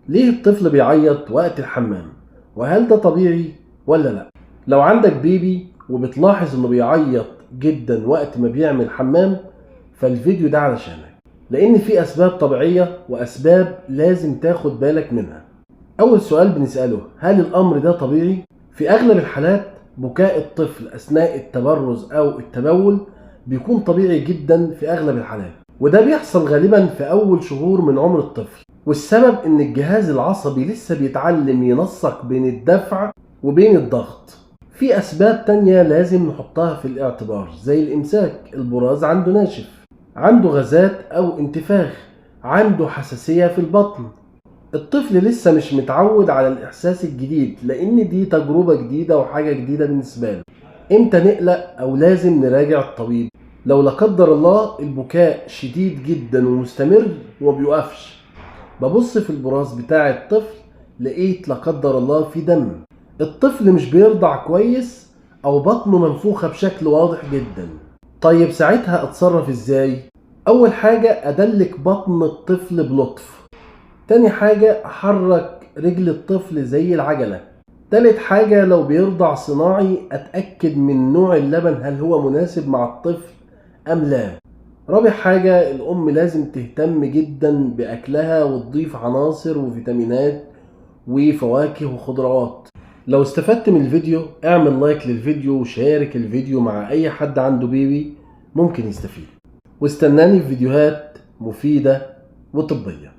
ليه الطفل بيعيط وقت الحمام؟ وهل ده طبيعي ولا لا؟ لو عندك بيبي وبتلاحظ انه بيعيط جدا وقت ما بيعمل حمام، فالفيديو ده علشانك، لان في اسباب طبيعية واسباب لازم تاخد بالك منها. اول سؤال بنسأله، هل الامر ده طبيعي؟ في اغلب الحالات بكاء الطفل اثناء التبرز او التبول بيكون طبيعي جدا في اغلب الحالات، وده بيحصل غالبا في اول شهور من عمر الطفل، والسبب ان الجهاز العصبي لسه بيتعلم ينسق بين الدفع وبين الضغط. في اسباب تانية لازم نحطها في الاعتبار، زي الامساك، البراز عنده ناشف، عنده غازات او انتفاخ، عنده حساسية في البطن. الطفل لسه مش متعود على الإحساس الجديد، لأن دي تجربة جديدة وحاجة جديدة بالنسبة له. إمتى نقلق أو لازم نراجع الطبيب؟ لو لا قدر الله البكاء شديد جدا ومستمر ومبيوقفش، ببص في البراز بتاع الطفل، لقيت لا قدر الله في دم، الطفل مش بيرضع كويس، أو بطنه منفوخة بشكل واضح جدا. طيب ساعتها أتصرف إزاي؟ أول حاجة أدلك بطن الطفل بلطف. تاني حاجة أحرك رجل الطفل زي العجلة. تالت حاجة لو بيرضع صناعي أتأكد من نوع اللبن، هل هو مناسب مع الطفل أم لا. رابع حاجة، الأم لازم تهتم جدا بأكلها وتضيف عناصر وفيتامينات وفواكه وخضروات. لو استفدت من الفيديو اعمل لايك للفيديو وشارك الفيديو مع أي حد عنده بيبي ممكن يستفيد، واستناني في فيديوهات مفيدة وطبية.